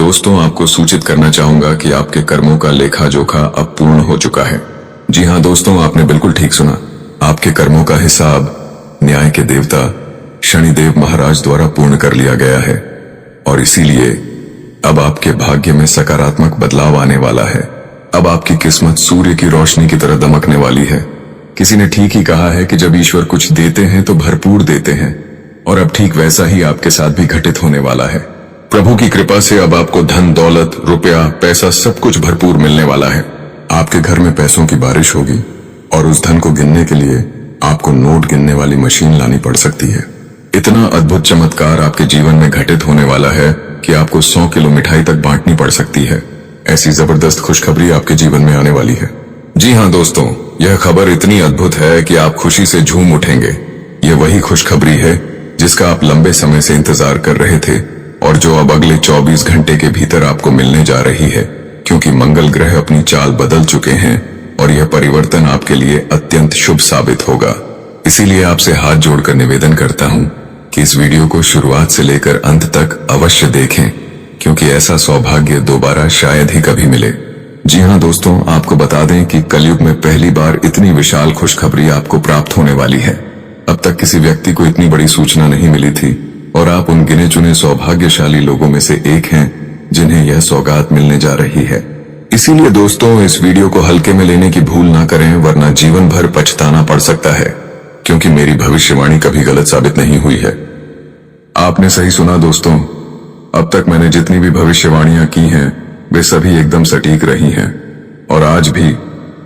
दोस्तों, आपको सूचित करना चाहूंगा कि आपके कर्मों का लेखा जोखा अब पूर्ण हो चुका है। जी हाँ दोस्तों, आपने बिल्कुल ठीक सुना। आपके कर्मों का हिसाब न्याय के देवता शनिदेव महाराज द्वारा पूर्ण कर लिया गया है और इसीलिए अब आपके भाग्य में सकारात्मक बदलाव आने वाला है। अब आपकी किस्मत सूर्य की रोशनी की तरह दमकने वाली है। किसी ने ठीक ही कहा है कि जब ईश्वर कुछ देते हैं तो भरपूर देते हैं, और अब ठीक वैसा ही आपके साथ भी घटित होने वाला है। प्रभु की कृपा से अब आपको धन दौलत रुपया पैसा सब कुछ भरपूर मिलने वाला है। आपके घर में पैसों की बारिश होगी और उस धन को गिनने के लिए आपको नोट गिनने वाली मशीन लानी पड़ सकती है। इतना अद्भुत चमत्कार आपके जीवन में घटित होने वाला है कि आपको 100 किलो मिठाई तक बांटनी पड़ सकती है। ऐसी जबरदस्त खुशखबरी आपके जीवन में आने वाली है। जी हाँ दोस्तों, यह खबर इतनी अद्भुत है कि आप खुशी से झूम उठेंगे। यह वही खुशखबरी है जिसका आप लंबे समय से इंतजार कर रहे थे और जो अब अगले 24 घंटे के भीतर आपको मिलने जा रही है, क्योंकि मंगल ग्रह अपनी चाल बदल चुके हैं और यह परिवर्तन आपके लिए अत्यंत शुभ साबित होगा। इसीलिए आपसे हाथ जोड़कर निवेदन करता हूं कि इस वीडियो को शुरुआत से लेकर अंत तक अवश्य देखें, क्योंकि ऐसा सौभाग्य दोबारा शायद ही कभी मिले। जी हाँ दोस्तों, आपको बता दें कि कलयुग में पहली बार इतनी विशाल खुशखबरी आपको प्राप्त होने वाली है। अब तक किसी व्यक्ति को इतनी बड़ी सूचना नहीं मिली थी और आप उन गिने चुने सौभाग्यशाली लोगों में से एक हैं जिन्हें यह सौगात मिलने जा रही है। इसीलिए दोस्तों, इस वीडियो को हल्के में लेने की भूल ना करें, वरना जीवन भर पछताना पड़ सकता है, क्योंकि मेरी भविष्यवाणी कभी गलत साबित नहीं हुई है। आपने सही सुना दोस्तों, अब तक मैंने जितनी भी भविष्यवाणियां की हैं वे सभी एकदम सटीक रही हैं, और आज भी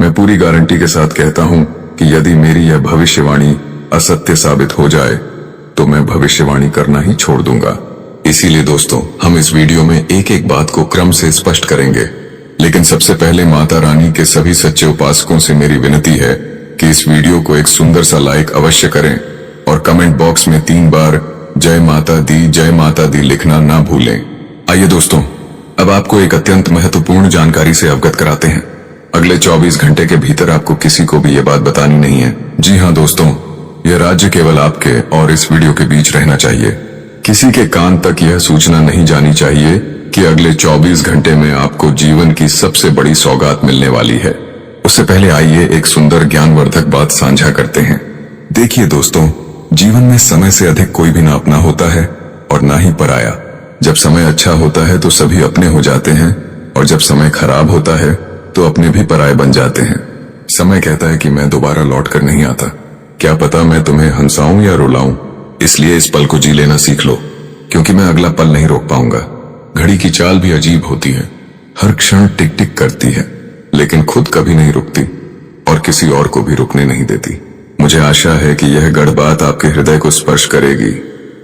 मैं पूरी गारंटी के साथ कहता हूं कि यदि मेरी यह भविष्यवाणी असत्य साबित हो जाए तो मैं भविष्यवाणी करना ही छोड़ दूंगा। इसीलिए दोस्तों, हम इस वीडियो में एक एक बात को क्रम से स्पष्ट करेंगे। लेकिन सबसे पहले माता रानी के सभी सच्चे उपासकों से मेरी विनती है कि इस वीडियो को एक सुंदर सा लाइक अवश्य करें और कमेंट बॉक्स में 3 बार जय माता दी लिखना ना भूलें। आइए दोस्तों, अब आपको एक अत्यंत महत्वपूर्ण जानकारी से अवगत कराते हैं। अगले 24 घंटे के भीतर आपको किसी को भी यह बात बतानी नहीं है। जी हाँ दोस्तों, यह राज्य केवल आपके और इस वीडियो के बीच रहना चाहिए। किसी के कान तक यह सूचना नहीं जानी चाहिए कि अगले 24 घंटे में आपको जीवन की सबसे बड़ी सौगात मिलने वाली है। उससे पहले आइए एक सुंदर ज्ञानवर्धक बात साझा करते हैं। देखिए दोस्तों, जीवन में समय से अधिक कोई भी ना अपना होता है और ना ही पराया। जब समय अच्छा होता है तो सभी अपने हो जाते हैं, और जब समय खराब होता है तो अपने भी पराये बन जाते हैं। समय कहता है कि मैं दोबारा लौट कर नहीं आता। क्या पता मैं तुम्हें हंसाऊं या रुलाऊं, इसलिए इस पल को जी लेना सीख लो, क्योंकि मैं अगला पल नहीं रोक पाऊंगा। घड़ी की चाल भी अजीब होती है, हर क्षण टिक टिक करती है, लेकिन खुद कभी नहीं रुकती और किसी और को भी रुकने नहीं देती। मुझे आशा है कि यह गढ़ बात आपके हृदय को स्पर्श करेगी।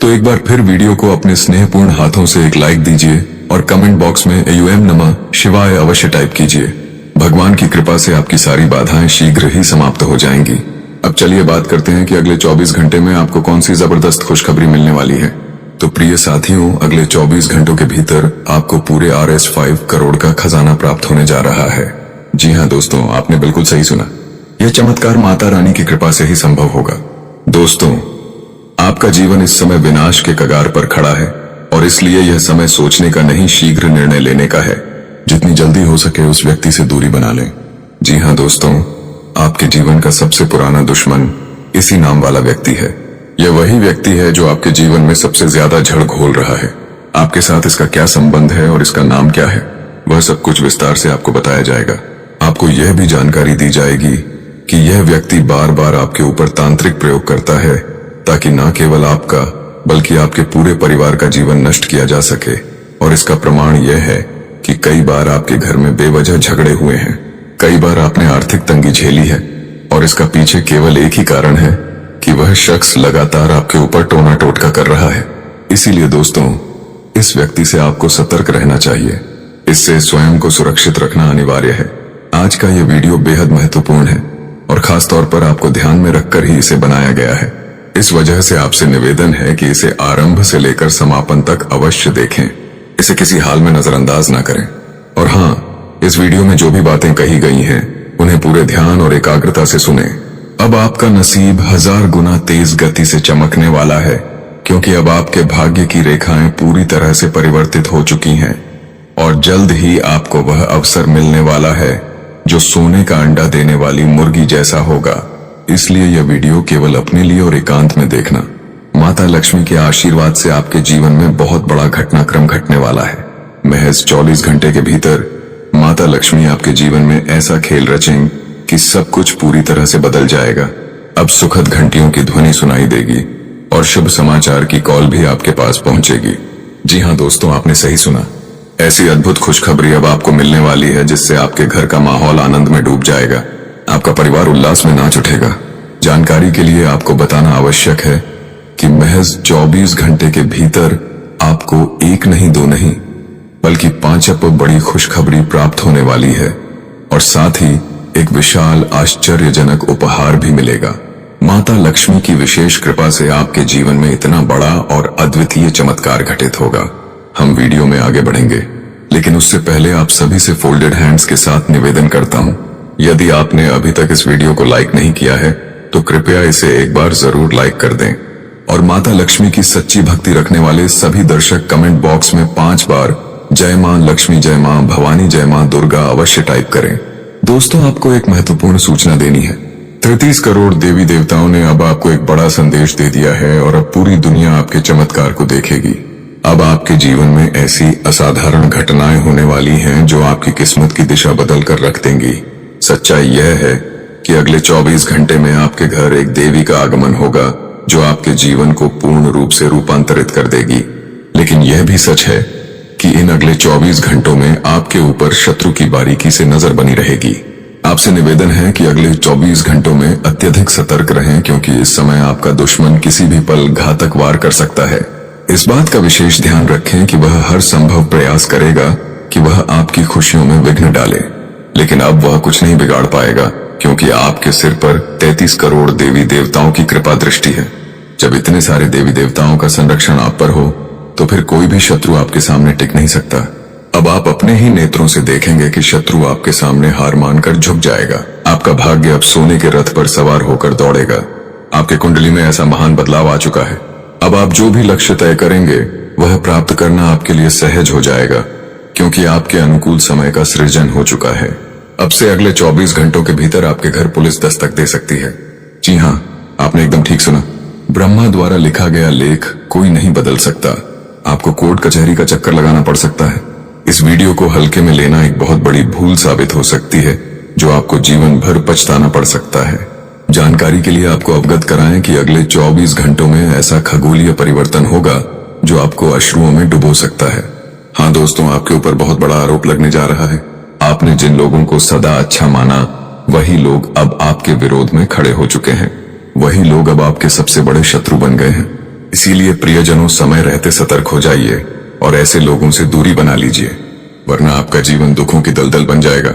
तो एक बार फिर वीडियो को अपने स्नेहपूर्ण हाथों से एक लाइक दीजिए और कमेंट बॉक्स में ओम नमः शिवाय अवश्य टाइप कीजिए। भगवान की कृपा से आपकी सारी बाधाएं शीघ्र ही समाप्त हो जाएंगी। अब चलिए बात करते हैं कि अगले 24 घंटे में आपको कौन सी जबरदस्त खुशखबरी मिलने वाली है। तो प्रिय साथियों, अगले 24 घंटों के भीतर आपको पूरे RS5 करोड़ का खजाना प्राप्त होने जा रहा है। जी हाँ दोस्तों, आपने बिल्कुल सही सुना। यह चमत्कार माता रानी की कृपा से ही संभव होगा। दोस्तों, आपका जीवन इस समय विनाश के कगार पर खड़ा है और इसलिए यह समय सोचने का नहीं, शीघ्र निर्णय लेने का है। जितनी जल्दी हो सके उस व्यक्ति से दूरी बना लें। जी हाँ दोस्तों, आपके जीवन का सबसे पुराना दुश्मन इसी नाम वाला व्यक्ति है। यह वही व्यक्ति है जो आपके जीवन में सबसे ज्यादा झड़ घोल रहा है। आपके साथ इसका क्या संबंध है और इसका नाम क्या है, वह सब कुछ विस्तार से आपको बताया जाएगा। आपको यह भी जानकारी दी जाएगी कि यह व्यक्ति बार बार आपके ऊपर तांत्रिक प्रयोग करता है ताकि न केवल आपका बल्कि आपके पूरे परिवार का जीवन नष्ट किया जा सके। और इसका प्रमाण यह है कि कई बार आपके घर में बेवजह झगड़े हुए हैं, कई बार आपने आर्थिक तंगी झेली है, और इसका पीछे केवल एक ही कारण है कि वह शख्स लगातार आपके ऊपर टोना टोटका कर रहा है। इसीलिए दोस्तों, इस व्यक्ति से आपको सतर्क रहना चाहिए। इससे स्वयं को सुरक्षित रखना अनिवार्य है। आज का यह वीडियो बेहद महत्वपूर्ण है और खासतौर पर आपको ध्यान में रखकर ही इसे बनाया गया है। इस वजह से आपसे निवेदन है कि इसे आरंभ से लेकर समापन तक अवश्य देखें। इसे किसी हाल में नजरअंदाज ना करें। और हाँ, इस वीडियो में जो भी बातें कही गई हैं उन्हें पूरे ध्यान और एकाग्रता से सुने। अब आपका नसीब 1000 गुना तेज गति से चमकने वाला है, क्योंकि अब आपके भाग्य की रेखाएं पूरी तरह से परिवर्तित हो चुकी हैं। जल्द ही आपको वह अवसर मिलने वाला है जो सोने का अंडा देने वाली मुर्गी जैसा होगा। इसलिए यह वीडियो केवल अपने लिए और एकांत में देखना। माता लक्ष्मी के आशीर्वाद से आपके जीवन में बहुत बड़ा घटनाक्रम घटने वाला है। महज 24 घंटे के भीतर माता लक्ष्मी आपके जीवन में ऐसा खेल रचेंगे कि सब कुछ पूरी तरह से बदल जाएगा। अब सुखद घंटियों की ध्वनि सुनाई देगी और शुभ समाचार की कॉल भी आपके पास पहुंचेगी। जी हाँ दोस्तों, आपने सही सुना। ऐसी अद्भुत खुशखबरी अब आपको मिलने वाली है जिससे आपके घर का माहौल आनंद में डूब जाएगा। आपका परिवार उल्लास में नाच उठेगा। जानकारी के लिए आपको बताना आवश्यक है कि महज 24 घंटे के भीतर आपको एक नहीं, दो नहीं, बल्कि 5 बड़ी खुशखबरी प्राप्त होने वाली है और साथ ही एक विशाल आश्चर्यजनक उपहार भी मिलेगा। माता लक्ष्मी की विशेष कृपा से आपके जीवन में इतना बड़ा और अद्वितीय चमत्कार घटित होगा। हम वीडियो में आगे बढ़ेंगे, लेकिन उससे पहले आप सभी से फोल्डेड हैंड्स के साथ निवेदन करता हूं, यदि आपने अभी तक इस वीडियो को लाइक नहीं किया है तो कृपया इसे एक बार जरूर लाइक कर दें और माता लक्ष्मी की सच्ची भक्ति रखने वाले सभी दर्शक कमेंट बॉक्स में 5 बार जय मां लक्ष्मी, जय मां भवानी, जय मां दुर्गा अवश्य टाइप करें। दोस्तों, आपको एक महत्वपूर्ण सूचना देनी है। 33 करोड़ देवी देवताओं ने अब आपको एक बड़ा संदेश दे दिया है और अब पूरी दुनिया आपके चमत्कार को देखेगी। अब आपके जीवन में ऐसी असाधारण घटनाएं होने वाली हैं जो आपकी किस्मत की दिशा बदल कर रख देंगी। सच्चाई यह है कि अगले 24 घंटे में आपके घर एक देवी का आगमन होगा जो आपके जीवन को पूर्ण रूप से रूपांतरित कर देगी। लेकिन यह भी सच है कि इन अगले 24 घंटों में आपके ऊपर शत्रु की बारीकी से नजर बनी रहेगी। आपसे निवेदन है कि अगले 24 घंटों में अत्यधिक सतर्क रहें, क्योंकि इस समय आपका दुश्मन किसी भी पल घातक वार कर सकता है। इस बात का विशेष ध्यान रखें कि वह हर संभव प्रयास करेगा कि वह आपकी खुशियों में विघ्न डाले, लेकिन अब वह कुछ नहीं बिगाड़ पाएगा, क्योंकि आपके सिर पर 33 करोड़ देवी देवताओं की कृपा दृष्टि है। जब इतने सारे देवी देवताओं का संरक्षण आप पर हो तो फिर कोई भी शत्रु आपके सामने टिक नहीं सकता। अब आप अपने ही नेत्रों से देखेंगे कि शत्रु आपके सामने हार मानकर झुक जाएगा। आपका भाग्य अब सोने के रथ पर सवार होकर दौड़ेगा। आपके कुंडली में ऐसा महान बदलाव आ चुका है। अब आप जो भी लक्ष्य तय करेंगे वह प्राप्त करना आपके लिए सहज हो जाएगा, क्योंकि आपके अनुकूल समय का सृजन हो चुका है। अब से अगले 24 घंटों के भीतर आपके घर पुलिस दस्तक दे सकती है। जी हाँ, आपने एकदम ठीक सुना। ब्रह्मा द्वारा लिखा गया लेख कोई नहीं बदल सकता। आपको कोर्ट कचहरी का चक्कर लगाना पड़ सकता है। इस वीडियो को हल्के में लेना एक बहुत बड़ी भूल साबित हो सकती है, जो आपको जीवन भर पछताना पड़ सकता है। जानकारी के लिए आपको अवगत कराएं कि अगले 24 घंटों में ऐसा खगोलीय परिवर्तन होगा जो आपको अश्रुओं में डुबो सकता है। हाँ दोस्तों, आपके ऊपर बहुत बड़ा आरोप लगने जा रहा है। आपने जिन लोगों को सदा अच्छा माना, वही लोग अब आपके विरोध में खड़े हो चुके हैं। वही लोग अब आपके सबसे बड़े शत्रु बन गए हैं। इसीलिए प्रियजनों, समय रहते सतर्क हो जाइए और ऐसे लोगों से दूरी बना लीजिए, वरना आपका जीवन दुखों की दलदल बन जाएगा।